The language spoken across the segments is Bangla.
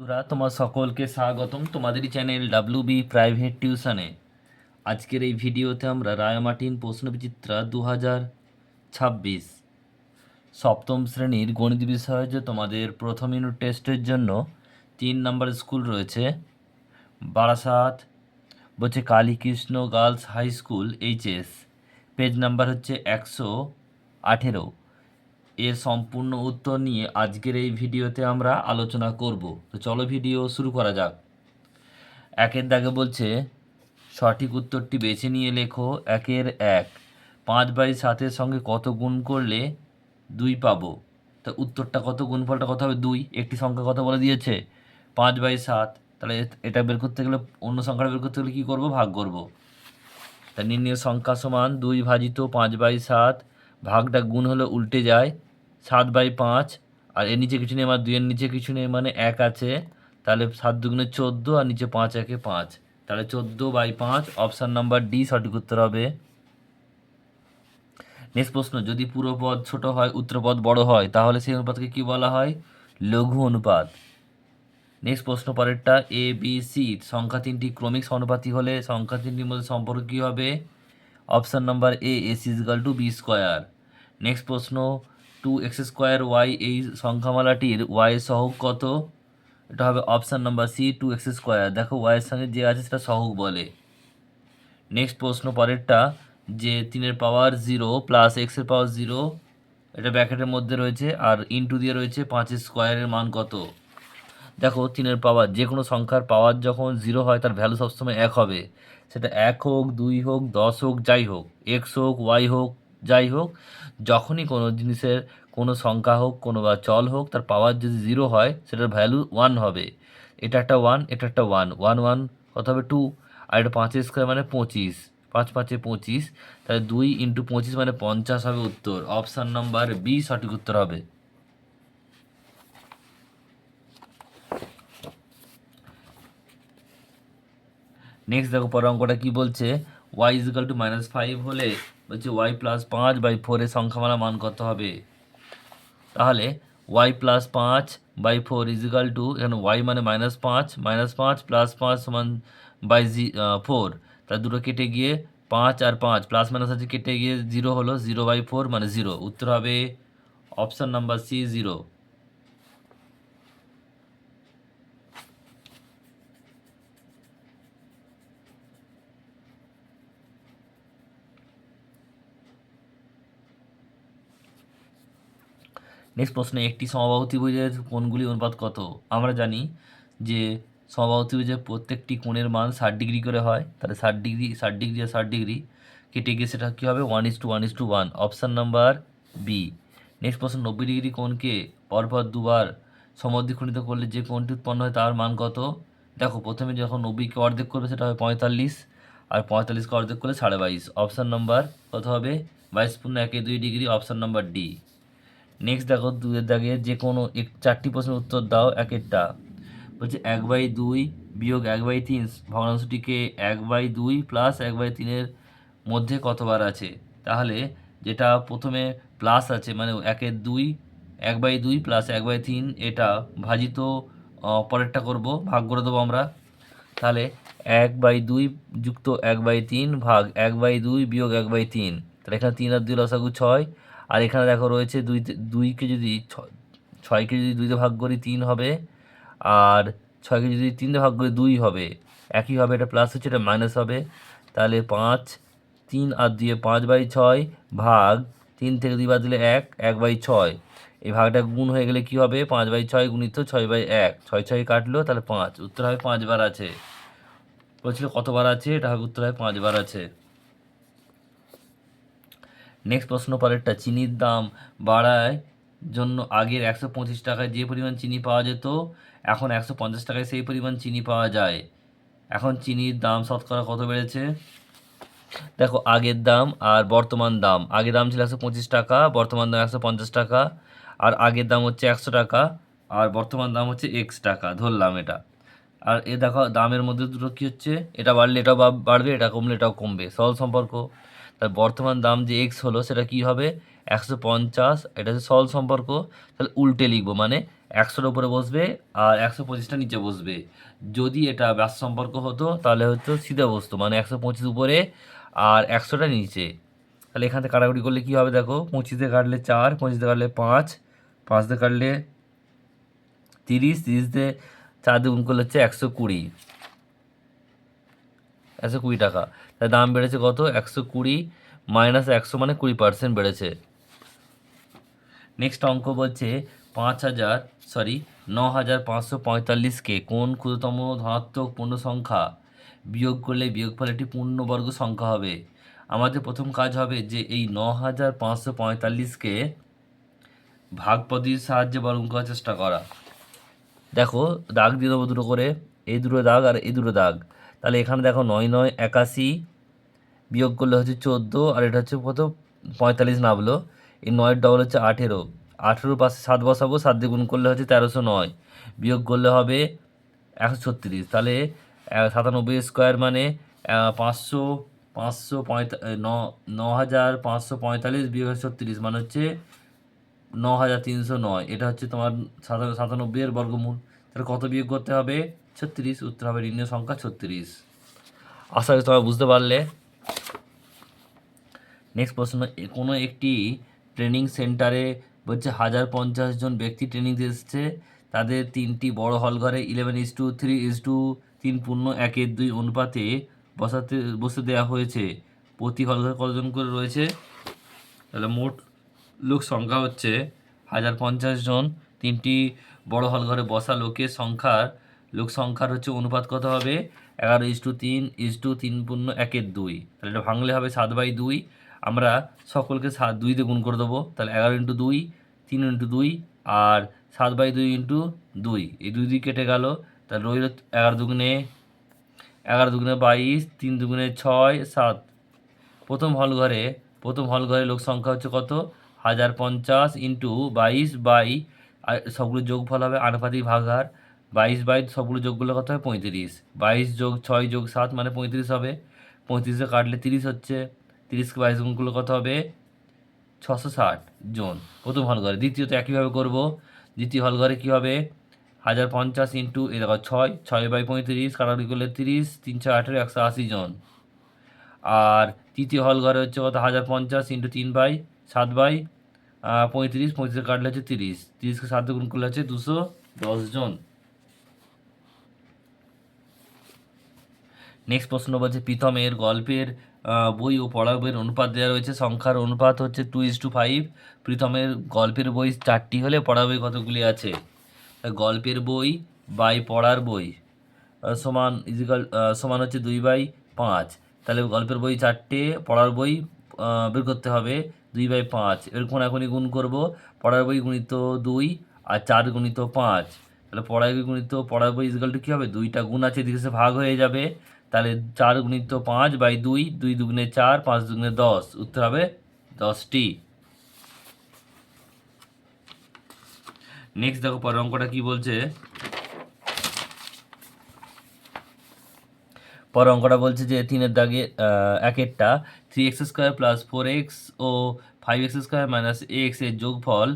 বন্ধুরা তোমার সকলকে স্বাগতম তোমাদেরই চ্যানেল ডাব্লিউবি প্রাইভেট টিউশনে। আজকের এই ভিডিওতে আমরা রায়মার্টিন প্রশ্নবিচিত্রা 2026 সপ্তম শ্রেণীর গণিত বিষয়ে যে তোমাদের প্রথম ইউনিট টেস্টের জন্য 3 নম্বর স্কুল রয়েছে বারাসাত, বলছে Kalikrishna girls high school HS, page number হচ্ছে 118। এর সম্পূর্ণ উত্তর নিয়ে আজকের এই ভিডিওতে আমরা আলোচনা করব। তো চলো ভিডিও শুরু করা যাক। একের দাগে বলছে সঠিক উত্তরটি বেছে নিয়ে লেখো। 1-1 5/7-এর সঙ্গে কত গুণ করলে 2 পাবো। তা উত্তরটা কত, গুণফলটা কত হবে 2। একটি সংখ্যা কত বলে দিয়েছে 5/7, তাহলে এটা বের করতে গেলে অন্য সংখ্যাটা বের করতে গেলে কী করবো, ভাগ করব। তা নির্ণয় সংখ্যা সমান 2 ভাজিত 5/7, ভাগটা গুণ হলে উল্টে যায় 7/5, আর এর নিচে কিছু নেই, আমার 2 এর নিচে কিছু নেই, মানে 1 আছে, তাহলে 7 দুগুণে 14 আর নিচে 5 একে 5, তাহলে 14/5 অপশান নাম্বার ডি সঠিক উত্তর হবে। নেক্সট প্রশ্ন, যদি পুরো পদ ছোট হয় উত্তরপদ বড় হয় তাহলে সেই অনুপাতকে কি বলা হয়, লঘু অনুপাত। নেক্সট প্রশ্ন পরেরটা, এ বি সি সংখ্যা তিনটি ক্রমিক সমানুপাতি হলে সংখ্যা তিনটির মধ্যে সম্পর্ক কী হবে, option number A AC=B²। Next প্রশ্ন, 2x² এই সংখ্যামালাটির y সহগ কত, এটা হবে অপশান নাম্বার সি 2x²। দেখো এর সঙ্গে যে আছে সেটা সহগ বলে। নেক্সট প্রশ্ন পরেরটা, যে 3 পাওয়ার 0 প্লাস x এর পাওয়ার 0, এটা ব্র্যাকেটের মধ্যে রয়েছে, আর ইনটু দিয়ে রয়েছে 5² মান কত। দেখো 3 পাওয়ার, যে কোনো সংখ্যার পাওয়ার যখন 0 হয় তার ভ্যালু সবসময় 1 হবে, সেটা 1 হোক 2 হোক 10 হোক যাই হোক, এক্স হোক ওয়াই হোক যাই হোক, যখনই কোনো জিনিসের কোনো সংখ্যা হোক কোনো বা চল হোক তার পাওয়ার যদি 0 হয় সেটার ভ্যালু 1 হবে। এটা একটা 1, এটা একটা 1, 1 1 কত হবে 2, আর এটা 5² মানে 25, 5 5 25, তাহলে 2 × 25 মানে 50 হবে উত্তর। অপশান নাম্বার বি সঠিক উত্তর হবে। নেক্সট দেখো পরের অঙ্কটা কী বলছে, y=−5 হলে বলছে y+5/4 এর সংখ্যামালা মান কত হবে। তাহলে y+5/4 এখানে y মানে -5, -5 + 5 4, তার দুটো কেটে গিয়ে 5 আর 5 প্লাস মাইনাস আছে কেটে গিয়ে 0 হলো, 0/4 মানে 0, উত্তর হবে অপশান নাম্বার সি 0। নেক্সট প্রশ্নে, একটি সমবাহু ত্রিভুজের কোণগুলি অনুপাত কত। আমরা জানি যে সমবাহু ত্রিভুজের প্রত্যেকটি কোণের মান 60° করে হয়, তাহলে 60° 60° আর 60° কেটে গিয়ে সেটা কী হবে 1:1:1, অপশান নাম্বার বি। নেক্সট প্রশ্ন, 90° কোণকে পরপর দুবার সমদ্বিখণ্ডিত করলে যে কোণটি উৎপন্ন হয় তার মান কত। দেখো প্রথমে যখন 90কে অর্ধেক করবে সেটা হবে 45, আর 45কে অর্ধেক করলে 22.5, অপশান নাম্বার কত হবে 22 × 1 = 2°, অপশান নাম্বার ডি। নেক্সট দেখো 2-এর দাগে যে কোনো 4টি প্রশ্নের উত্তর দাও একেরটা। বলছে 1/2 বিয়োগ 1/3 ভগ্নাংশটিকে 1/2 প্লাস 1/3-এর মধ্যে কতবার আছে। তাহলে যেটা প্রথমে প্লাস আছে মানে 1/2, 1/2 প্লাস 1/3, এটা ভাজিত পরেরটা করব, ভাগ করে দেবো আমরা। তাহলে 1/2 যুক্ত 1/3 ভাগ 1/2 বিয়োগ 1/3, তাহলে এখানে 3 আর 2 লসাগু 6, আর এখানে দেখো রয়েছে 2কে যদি 6কে যদি 2 দিয়ে ভাগ করি 3 হবে, আর 6কে যদি 3 দিয়ে ভাগ করি 2 হবে, একই হবে, এটা প্লাস হচ্ছে এটা মাইনাস হবে। তাহলে 5, 3 আর 2 5/6 ভাগ 3 থেকে 2 বাদ দিলে 1, 1/6, এই ভাগটা গুণ হয়ে গেলে কি হবে 5/6 গুণিত 6/1, 6 6 কাটলো, তাহলে 5, উত্তর হবে 5 বার আছে। বলছিল কতবার আছে, এটা হবে উত্তর হয় 5 বার আছে। নেক্সট প্রশ্ন পরেরটা, চিনির দাম বাড়ায় জন্য আগের 125 টাকায় যে পরিমাণ চিনি পাওয়া যেত এখন 150 টাকায় সেই পরিমাণ চিনি পাওয়া যায়, এখন চিনির দাম শতকরা কত বেড়েছে। দেখো আগের দাম আর বর্তমান দাম, আগের দাম ছিল 125 টাকা, বর্তমান দাম 150 টাকা, আর আগের দাম হচ্ছে 100 টাকা আর বর্তমান দাম হচ্ছে x টাকা ধরলাম এটা। আর এ দেখো দামের মধ্যে দুটো কী হচ্ছে, এটা বাড়লে এটাও বাড়বে, এটা কমলে এটাও কমবে, সহজ সম্পর্ক। আর বর্তমান দাম যে এক্স হলো সেটা কি হবে 150, এটা হচ্ছে সরল সম্পর্ক, তাহলে উল্টে লিখবো, মানে 100-র উপরে বসবে আর 125টা নিচে বসবে। যদি এটা ব্যাস সম্পর্ক হতো তাহলে হয়তো সিধে বসতো, মানে 125 উপরে আর 100টা নিচে। তাহলে এখান থেকে কাটাকুটি করলে কী হবে দেখো, 25 দিয়ে কাটলে 4, 25 দিয়ে কাটলে 5, 5 দিয়ে কাটলে 30, 30 দিয়ে 4 দিয়ে গুণ করলে হচ্ছে 120, 120 টাকা। তার দাম বেড়েছে কত, 120 মাইনাস 100 মানে 20% বেড়েছে। নেক্সট অঙ্ক বলছে 9,545কে কোন ক্ষুদ্রতম ধনাত্মক পূর্ণ সংখ্যা বিয়োগ করলে বিয়োগফল একটি পূর্ণবর্গ সংখ্যা হবে। আমাদের প্রথম কাজ হবে যে এই 9,545কে ভাগ পদ্ধতির সাহায্যে বর্গ করার চেষ্টা করা। দেখো দাগ দিয়ে দেবো দুটো করে, এই দুটো দাগ আর এই দুটো দাগ। তাহলে এখানে দেখো 9 9 81 বিয়োগ করলে হচ্ছে 14, আর এটা হচ্ছে কত 45 নামলো। এই 9 ডবল হচ্ছে 18, 18 পাশে 7 বসাবো, 7 দিয়ে গুণ করলে হচ্ছে 1309, বিয়োগ করলে হবে 136। তাহলে 97 স্কোয়ার মানে 500, 9,545 বিয়োগ 36 মানে হচ্ছে 9,309। এটা হচ্ছে তোমার 97 এর বর্গমূল। তাহলে কত বিয়োগ করতে হবে, 36। উত্তর হবে ঋণীয় সংখ্যা 36। আশা করি তোমরা বুঝতে পারলে। নেক্সট প্রশ্ন, কোনো একটি ট্রেনিং সেন্টারে বলছে 1050 জন ব্যক্তি ট্রেনিং দিতে এসছে, তাদের 3টি বড় হল ঘরে 11:3:3.1:2 অনুপাতে বসতে দেওয়া হয়েছে। প্রতি হল ঘরে কতজন করে রয়েছে? তাহলে মোট লোক সংখ্যা হচ্ছে 1050 জন। 3টি বড় হল ঘরে বসা লোক সংখ্যার হচ্ছে অনুপাত কত হবে, 11:3:3.1:2। তাহলে এটা ভাঙলে হবে 7/2। আমরা সকলকে 2 দিয়ে গুণ করে দেবো, তাহলে 11 × 2, 3 × 2 আর 7/2 × 2, এই 2 দিয়ে কেটে গেল। তাহলে রইল 11 দুগুণে 22, 3 দুগুণে 6, 7। প্রথম হল ঘরে লোক সংখ্যা হচ্ছে কত, 1050 × 22 বাই, আর সবগুলো যোগফল হবে আনুপাতিক ভাগাহার, 22 বাই সবগুলো যোগগুলো কত হবে 35, 22 + 6 + 7 মানে 35 হবে। 35 কাটলে 30 হচ্ছে, 30কে 22 গুণ করলে কত হবে 660 জন প্রথম হল ঘরে। দ্বিতীয়ত একইভাবে করব, দ্বিতীয় হল ঘরে কী হবে 1050 × এই দেখো 6/35 কাটাকুটি করলে 30, 3 × 6 = 18, 180 জন। আর তৃতীয় হল ঘরে হচ্ছে কত 1050 × 3/7/35, 35 কাটলে হচ্ছে 30, 30কে 7 দিয়ে গুণ করলে হচ্ছে 210 জন। নেক্সট প্রশ্ন বলছে প্রীতমের গল্পের বই ও পড়ার বইয়ের অনুপাত দেওয়া রয়েছে, সংখ্যার অনুপাত হচ্ছে 2:5। প্রীতমের গল্পের বই 4টি হলে পড়ার বই কতগুলি আছে? গল্পের বই বাই পড়ার বই সমান হচ্ছে 2/5। তাহলে গল্পের বই 4টে, পড়ার বই বের করতে হবে 2/5। এর কোনাকুনি গুণ করব, পড়ার বই গুণিত 2 আর 4 গুণিত 5। তাহলে পড়ার বই কী হবে, 2টা গুণ আছে এদিকে সে ভাগ হয়ে যাবে। তাহলে 4 গুণিত 5/2, 2 দুগুণে 4, 5 দুগুণে 10। উত্তর হবে 10টি। নেক্সট দেখো পরের অঙ্কটা কি বলছে। পরের অঙ্কটা বলছে যে 3-এর দাগে একেরটা 3x² + 4x ও 5x² - x এর যোগফল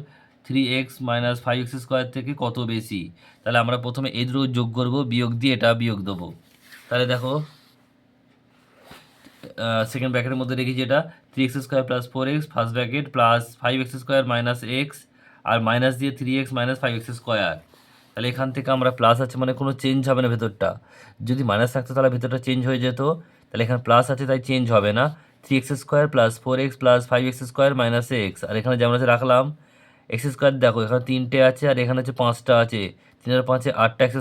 3x - 5x² থেকে কত বেশি? তাহলে আমরা প্রথমে এই দুটো যোগ করব, বিয়োগ দিয়ে এটা বিয়োগ দেবো। তাহলে দেখো সেকেন্ড ব্র্যাকেটের মধ্যে রেখেছি এটা 3x² + 4x first bracket plus 5x² - x আর মাইনাস দিয়ে 3x - 5x²। তাহলে এখান থেকে আমরা প্লাস আছে মানে কোনো চেঞ্জ হবে না ভেতরটা, যদি মাইনাস থাকতো তাহলে ভেতরটা চেঞ্জ হয়ে যেত। তাহলে এখানে প্লাস আছে তাই চেঞ্জ হবে না। 3x² + 4x + 5x² - x, আর এখানে যেমন আছে রাখলাম। x² দেখো এখানে 3টে আছে আর এখানে হচ্ছে 5টা আছে, 3 আর 5 8টা x²,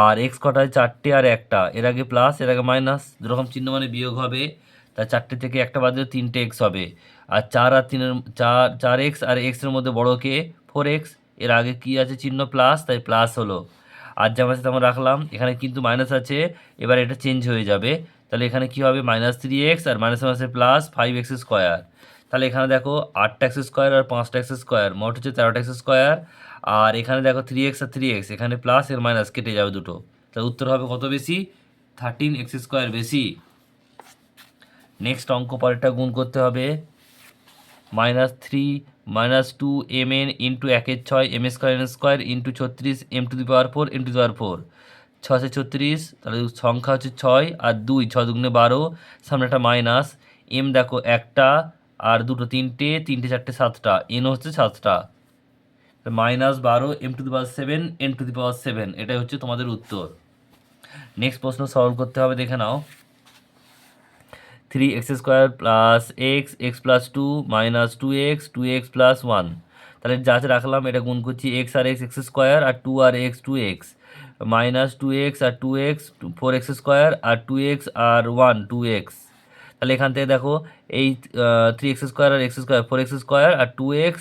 আর এক্স কটা আছে 4টে আর একটা, এর আগে প্লাস এর আগে মাইনাস, যেরকম চিহ্ন মানে বিয়োগ হবে। তা 4টে থেকে একটা বাদ দিলে 3টে এক্স হবে। আর 4 আর 3-এর 4x আর এক্সের মধ্যে বড় কে 4x, এর আগে কি আছে চিহ্ন প্লাস, তাই প্লাস হলো। আর যেমন আছে তেমন রাখলাম, এখানে কিন্তু মাইনাস আছে, এবার এটা চেঞ্জ হয়ে যাবে। তাহলে এখানে কি হবে -3x আর মাইনাস মাইনাসে প্লাস 5x²। তাহলে এখানে দেখো 8টা x² আর 5টা x², মোট হচ্ছে 13টা x²। আর এখানে দেখো 3x আর 3x, এখানে প্লাস এর মাইনাস কেটে যাবে দুটো। তাহলে উত্তর হবে কত বেশি, 13x² বেশি। নেক্সট অঙ্ক পরেরটা গুণ করতে হবে -3 -2 mn into 1/6 m² into 36 m⁴ m⁴, 6 × 36, তাহলে সংখ্যা হচ্ছে 6 আর 2, 6 দুগুণে 12, সামনে একটা মাইনাস, এম দেখো একটা আর দুটো তিনটে, তিনটে চারটে সাতটা, এন হচ্ছে সাতটা, -12 m⁷ n⁷, এটাই হচ্ছে তোমাদের উত্তর। নেক্সট প্রশ্ন সলভ করতে হবে, দেখে নাও। 3x² plus x, x plus 2 minus 2x, 2x plus 1, তাহলে যা আছে রাখলাম, এটা গুণ করছি এক্স আর এক্স, x² আর 2 আর এক্স, 2x, মাইনাস 2x আর 2x, 4x² আর 2x আর 1, 2x, তাহলে এখান থেকে দেখো এই 3x² আর x², 4x² আর 2x,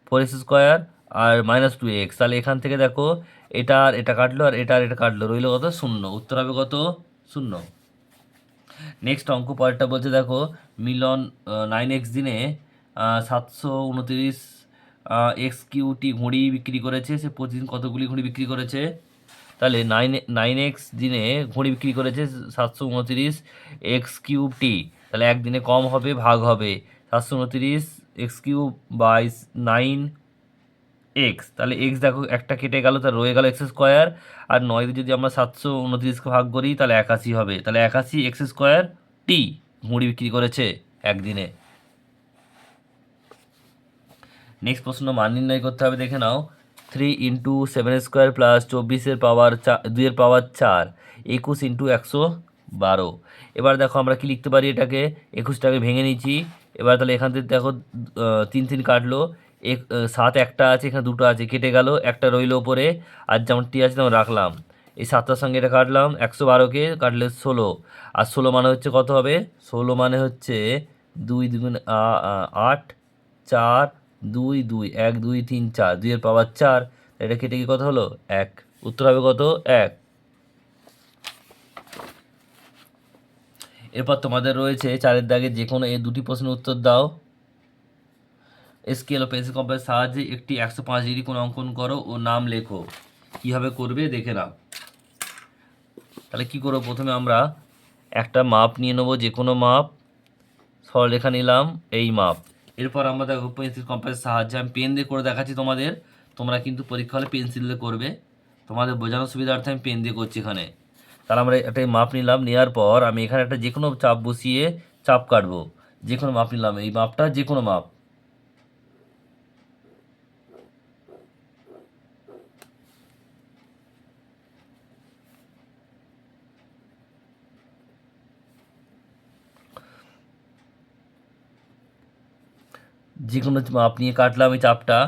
4x² আর -2x, তাহলে এখান থেকে দেখো এটা আর এটা কাটলো আর এটা আর এটা কাটলো, রইলো কত? 0। উত্তর হবে কত? 0। নেক্সট অঙ্ক পরেরটা বলছে দেখো, মিলন 9x দিনে 729 XQT ঘড়ি বিক্রি করেছে। সে প্রতিদিন কতগুলি ঘড়ি বিক্রি করেছে? তাহলে 9x দিনে ঘড়ি বিক্রি করেছে 729 XQT, তাহলে একদিনে কম হবে, ভাগ হবে 729 XQ বাই 9x, তাহলে x দেখো একটা কেটে গেল, তার রয়ে গেল x², আর 9 দিয়ে যদি আমরা 729কে ভাগ করি তাহলে 81 হবে, তাহলে 81 x² ঘুড়ি বিক্রি করেছে একদিনে। নেক্সট প্রশ্ন মান নির্ণয় করতে হবে, দেখে নাও। 3 × 7² প্লাস 2 21 × 112। এবার দেখো আমরা কি লিখতে পারি, এটাকে 21টাকে ভেঙে নিচ্ছি। এবার তাহলে এখান থেকে দেখো 3 3 কাটলো, 7 একটা আছে, এখানে দুটো আছে, কেটে গেল, একটা রইলো ওপরে, আর যেমনটি আছে তেমন রাখলাম। এই 7টার সঙ্গে এটা কাটলাম, 112কে কাটলে 16, আর 16 মানে হচ্ছে কত হবে? 16 মানে হচ্ছে 2 2 8, 4 2 2, 1 2 3 4, 2 এর পাওয়ার 4, এটা কেটে গিয়ে কত হলো? 1। উত্তর হবে কত? 1। এরপর তোমাদের রয়েছে 4-এর দাগে যে কোনো এই দুটি প্রশ্নের উত্তর দাও। স্কেল ও পেন্সিল কম্পাসের সাহায্যে একটি 105 ডিগ্রি কোণ অঙ্কন করো ও নাম লেখো। কীভাবে করবে দেখে নাও। তাহলে কি করবো, প্রথমে আমরা একটা মাপ নিয়ে নেবো, যে কোনো মাপ, সরলরেখা নিলাম, এই মাপ। এরপর আমরা দেখো পেন্সিল কম্পাসের সাহায্যে, আমি পেন দিয়ে করে দেখাচ্ছি তোমাদের, তোমরা কিন্তু পরীক্ষা হলে পেন্সিল দিয়ে করবে, তোমাদের বোঝানোর সুবিধার্থে আমি পেন দিয়ে করছি এখানে। তাহলে আমরা একটা মাপ নিলাম, নেওয়ার পর আমি এখানে একটা যে কোনো চাপ বসিয়ে চাপ কাটবো। যে কোনো মাপ নিলাম, এই মাপটা যে কোনো মাপ, যে কোনো মাপ নিয়ে কাটলাম এই চাপটা।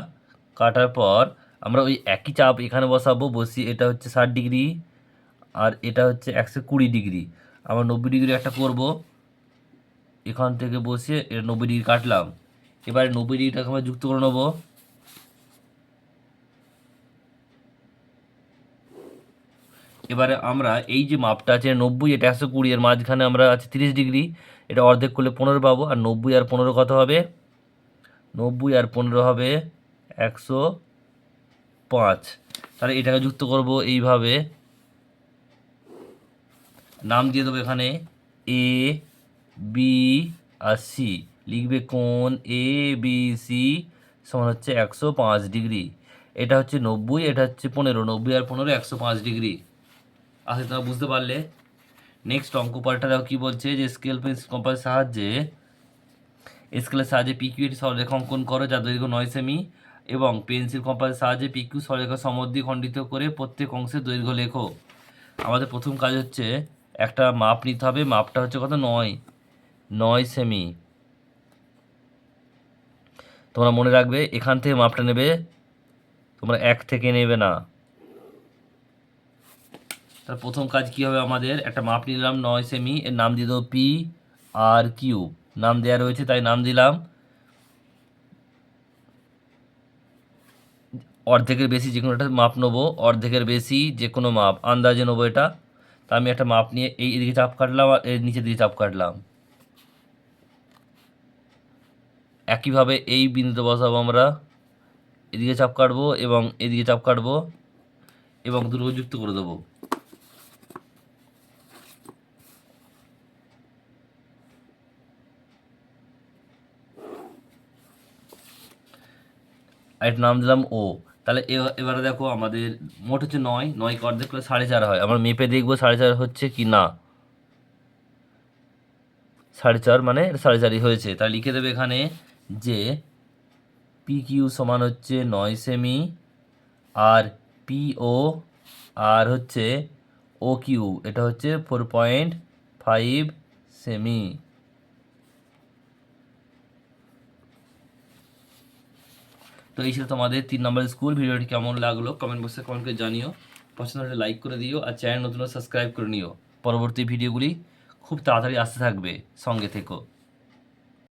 কাটার পর আমরা ওই একই চাপ এখানে বসাবো, বসিয়ে এটা হচ্ছে 60 ডিগ্রি আর এটা হচ্ছে 120 ডিগ্রি, আমরা 90 ডিগ্রি একটা করব। এখান থেকে বসিয়ে এটা 90 ডিগ্রি কাটলাম। এবারে 90 ডিগ্রিটাকে আমরা যুক্ত করে নেবো। এবারে আমরা এই যে মাপটা আছে 90, এটা 120, এর মাঝখানে আমরা আছে 30 ডিগ্রি, এটা অর্ধেক করলে 15 পাবো, আর 90 আর 15 কত হবে? 90 আর 15 হবে 105। তাহলে এটাকে যুক্ত করব এইভাবে, নাম দিয়ে দেবো এখানে এ বি আর সি, লিখবে কোণ এ বি সি সমান হচ্ছে 105 ডিগ্রি। এটা হচ্ছে 90, এটা হচ্ছে 15, 90 আর 15 105 ডিগ্রি। আচ্ছা, তোমরা বুঝতে পারলে। নেক্সট অঙ্ক পরেরটা দেখো কী বলছে, যে স্কেল পেন্সিল কম্পাসের সাহায্যে স্কেলের সাহায্যে পিকিউ একটি সরলরেখা অঙ্কন করো যার দৈর্ঘ্য 9 সেমি, এবং পেন্সিল কম্পাসের সাহায্যে পিকিউ সরলরেখা সমদ্বি খণ্ডিত করে প্রত্যেক অংশের দৈর্ঘ্য লেখো। আমাদের প্রথম কাজ হচ্ছে একটা মাপ নিতে হবে, মাপটা হচ্ছে কত? 9 সেমি। তোমরা মনে রাখবে এখান থেকে মাপটা নেবে, তোমরা 1 থেকে নেবে না। তার প্রথম কাজ কি হবে, আমাদের একটা মাপ নিলাম 9 সেমি, এর নাম দিয়ে দেবো পি আর কিউ, নাম দেওয়া রয়েছে তাই নাম দিলাম। অর্ধেকের বেশি যে কোনো একটা মাপ নেবো, অর্ধেকের বেশি যে কোনো মাপ আন্দাজে নেবো এটা। তা আমি একটা মাপ নিয়ে এই এদিকে চাপ কাটলাম আর এর নিচের দিকে চাপ কাটলাম। একইভাবে এই বিন্দুতে বসাবো আমরা, এদিকে চাপ কাটবো এবং এদিকে চাপ কাটবো এবং দুটো যুক্ত করে দেবো। আর এটার নাম দিলাম ও। তাহলে এবারে দেখো আমাদের মোট হচ্ছে 9, 9কে অর্ধেক করলে 4.5 হয়। আমরা মেপে দেখবো 4.5 হচ্ছে কি না। 4.5 মানে 4.5 হয়েছে। তাহলে লিখে দেবে এখানে যে পি কিউ সমান হচ্ছে 9 সেমি, আর পিও আর হচ্ছে ও কিউ এটা হচ্ছে 4.5 সেমি। তো এই ছিল তোমাদের 3 নম্বরের স্কুল। ভিডিওটি কেমন লাগলো কমেন্ট বক্সে কমেন্ট করে জানিও। পছন্দ হলে লাইক করে দিও, আর চ্যানেল নতুন সাবস্ক্রাইব করে নিও। পরবর্তী ভিডিওগুলি খুব তাড়াতাড়ি আসতে থাকবে, সঙ্গে থেকো।